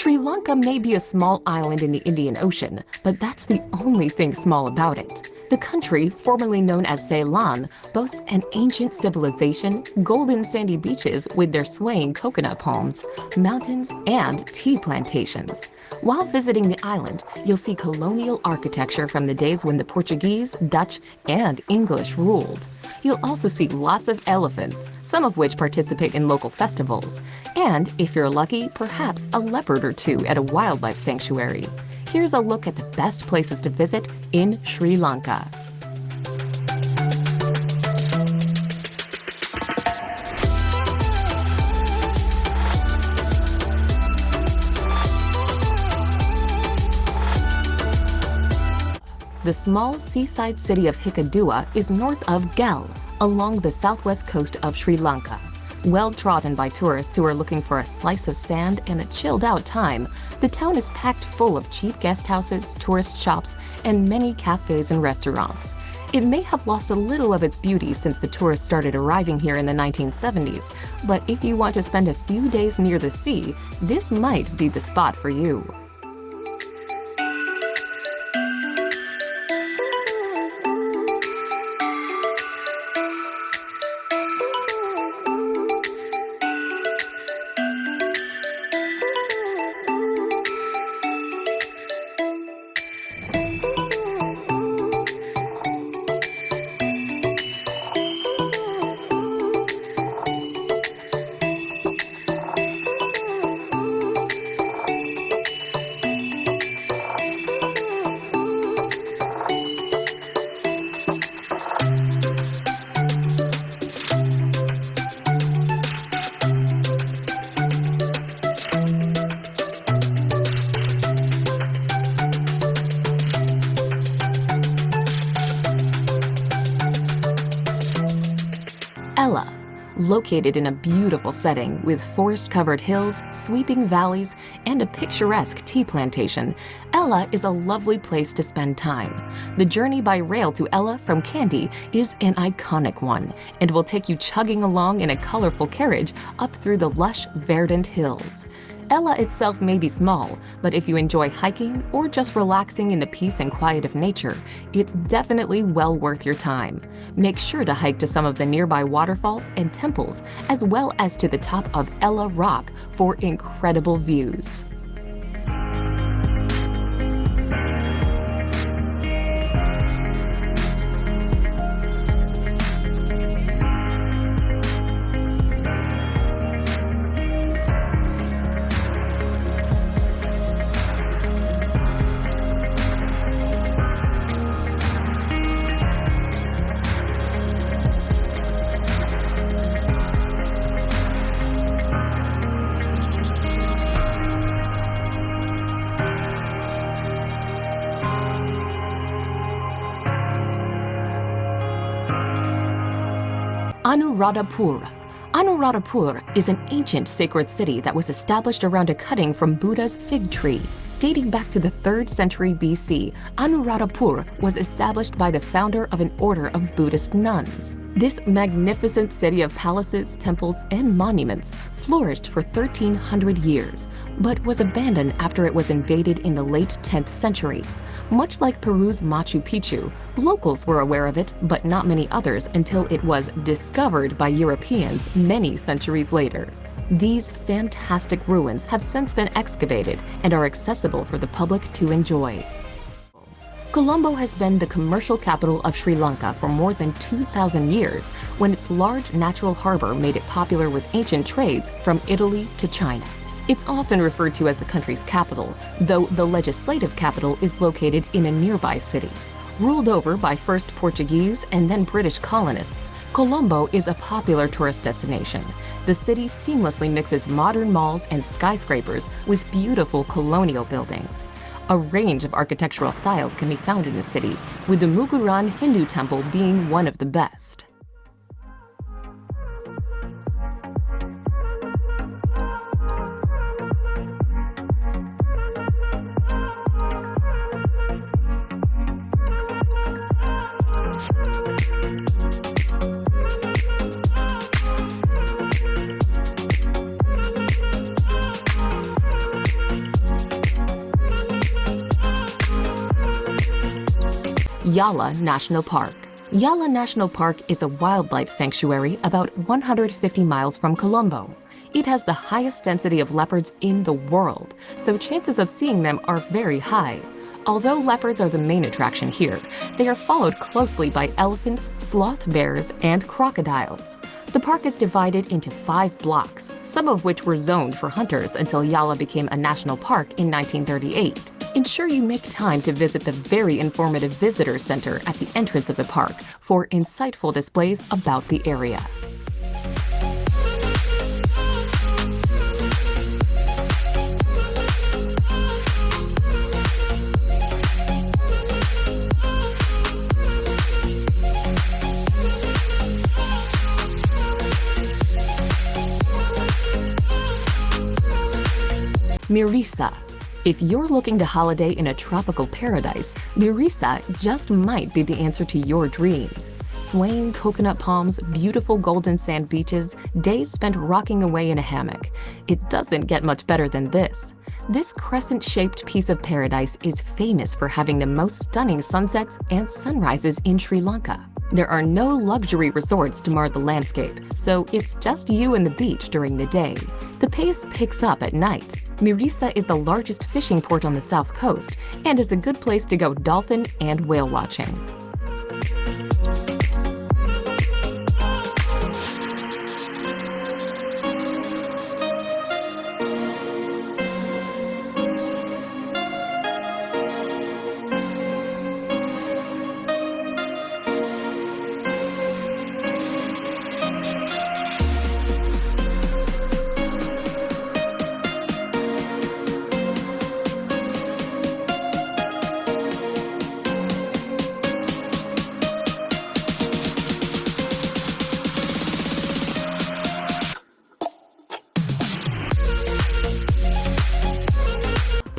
Sri Lanka may be a small island in the Indian Ocean, but that's the only thing small about it. The country, formerly known as Ceylon, boasts an ancient civilization, golden sandy beaches with their swaying coconut palms, mountains, and tea plantations. While visiting the island, you'll see colonial architecture from the days when the Portuguese, Dutch, and English ruled. You'll also see lots of elephants, some of which participate in local festivals, and, if you're lucky, perhaps a leopard or two at a wildlife sanctuary. Here's a look at the best places to visit in Sri Lanka. The small seaside city of Hikkaduwa is north of Gel, along the southwest coast of Sri Lanka. Well trodden by tourists who are looking for a slice of sand and a chilled-out time, the town is packed full of cheap guest houses, tourist shops, and many cafes and restaurants. It may have lost a little of its beauty since the tourists started arriving here in the 1970s, but if you want to spend a few days near the sea, this might be the spot for you. Ella, located in a beautiful setting with forest-covered hills, sweeping valleys, and a picturesque tea plantation, Ella is a lovely place to spend time. The journey by rail to Ella from Kandy is an iconic one and will take you chugging along in a colorful carriage up through the lush, verdant hills. Ella itself may be small, but if you enjoy hiking or just relaxing in the peace and quiet of nature, it's definitely well worth your time. Make sure to hike to some of the nearby waterfalls and temples, as well as to the top of Ella Rock for incredible views. Anuradhapura. Anuradhapura is an ancient sacred city that was established around a cutting from Buddha's fig tree. Dating back to the 3rd century BC, Anuradhapura was established by the founder of an order of Buddhist nuns. This magnificent city of palaces, temples, and monuments flourished for 1,300 years, but was abandoned after it was invaded in the late 10th century. Much like Peru's Machu Picchu, locals were aware of it, but not many others until it was discovered by Europeans many centuries later. These fantastic ruins have since been excavated and are accessible for the public to enjoy. Colombo has been the commercial capital of Sri Lanka for more than 2,000 years, when its large natural harbor made it popular with ancient trades from Italy to China. It's often referred to as the country's capital, though the legislative capital is located in a nearby city. Ruled over by first Portuguese and then British colonists, Colombo is a popular tourist destination. The city seamlessly mixes modern malls and skyscrapers with beautiful colonial buildings. A range of architectural styles can be found in the city, with the Muguran Hindu temple being one of the best. Yala National Park. Yala National Park is a wildlife sanctuary about 150 miles from Colombo. It has the highest density of leopards in the world, so chances of seeing them are very high. Although leopards are the main attraction here, they are followed closely by elephants, sloth bears, and crocodiles. The park is divided into 5 blocks, some of which were zoned for hunters until Yala became a national park in 1938. Ensure you make time to visit the very informative visitor center at the entrance of the park for insightful displays about the area. Mirisa. If you're looking to holiday in a tropical paradise, Mirisa just might be the answer to your dreams. Swaying coconut palms, beautiful golden sand beaches, days spent rocking away in a hammock. It doesn't get much better than this. This crescent-shaped piece of paradise is famous for having the most stunning sunsets and sunrises in Sri Lanka. There are no luxury resorts to mar the landscape, so it's just you and the beach during the day. The pace picks up at night. Mirisa is the largest fishing port on the south coast and is a good place to go dolphin and whale watching.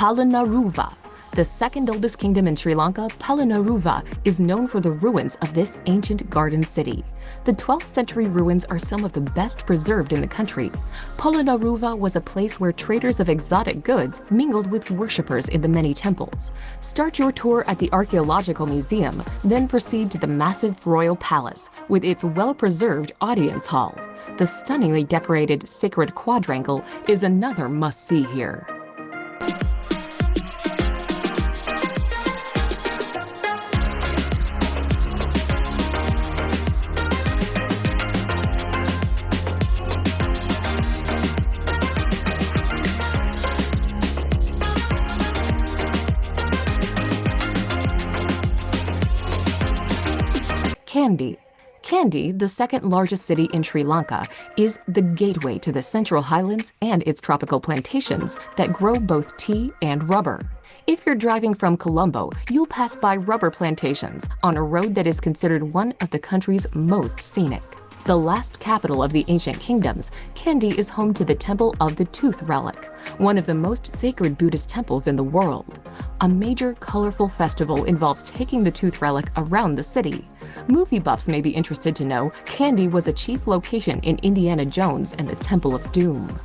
Palanaruva. The second oldest kingdom in Sri Lanka, Palanaruva is known for the ruins of this ancient garden city. The 12th century ruins are some of the best preserved in the country. Palanaruva was a place where traders of exotic goods mingled with worshippers in the many temples. Start your tour at the Archaeological Museum, then proceed to the massive royal palace with its well-preserved audience hall. The stunningly decorated Sacred Quadrangle is another must-see here. Kandy. Kandy, the second largest city in Sri Lanka, is the gateway to the Central Highlands and its tropical plantations that grow both tea and rubber. If you're driving from Colombo, you'll pass by rubber plantations on a road that is considered one of the country's most scenic. The last capital of the ancient kingdoms, Kandy is home to the Temple of the Tooth Relic, one of the most sacred Buddhist temples in the world. A major, colorful festival involves taking the tooth relic around the city. Movie buffs may be interested to know Kandy was a chief location in Indiana Jones and the Temple of Doom.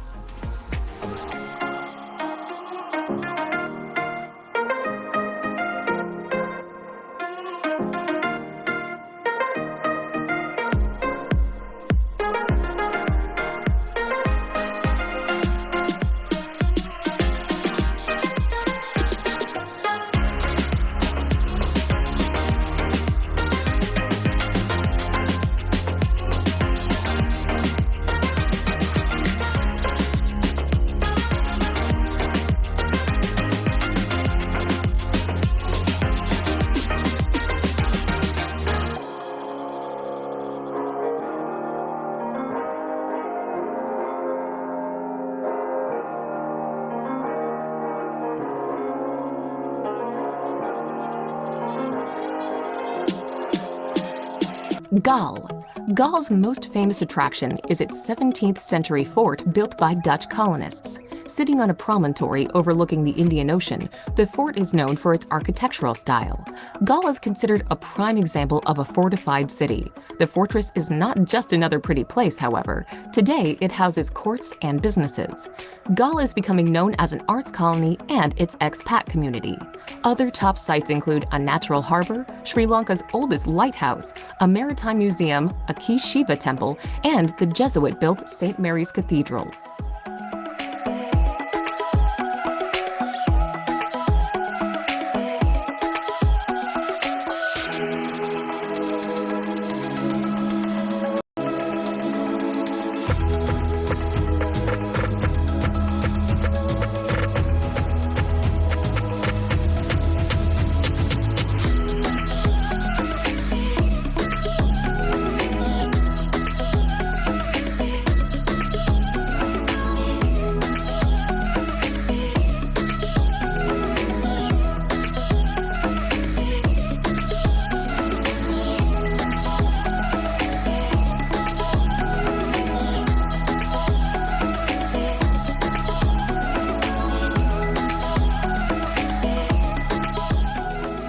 Galle. Galle's most famous attraction is its 17th century fort built by Dutch colonists. Sitting on a promontory overlooking the Indian Ocean, the fort is known for its architectural style. Galle is considered a prime example of a fortified city. The fortress is not just another pretty place, however. Today, it houses courts and businesses. Galle is becoming known as an arts colony and its expat community. Other top sites include a natural harbor, Sri Lanka's oldest lighthouse, a maritime museum, a key Shiva temple, and the Jesuit-built St. Mary's Cathedral.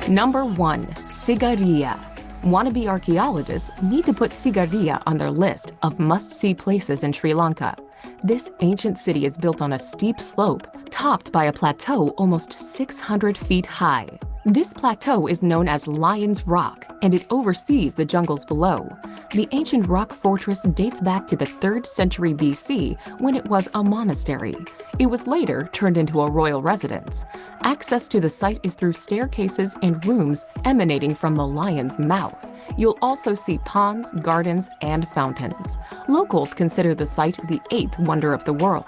Number 1. Sigariya. Wannabe archaeologists need to put Sigariya on their list of must-see places in Sri Lanka. This ancient city is built on a steep slope, topped by a plateau almost 600 feet high. This plateau is known as Lion's Rock, and it oversees the jungles below. The ancient rock fortress dates back to the 3rd century BC when it was a monastery. It was later turned into a royal residence. Access to the site is through staircases and rooms emanating from the lion's mouth. You'll also see ponds, gardens, and fountains. Locals consider the site the 8th wonder of the world.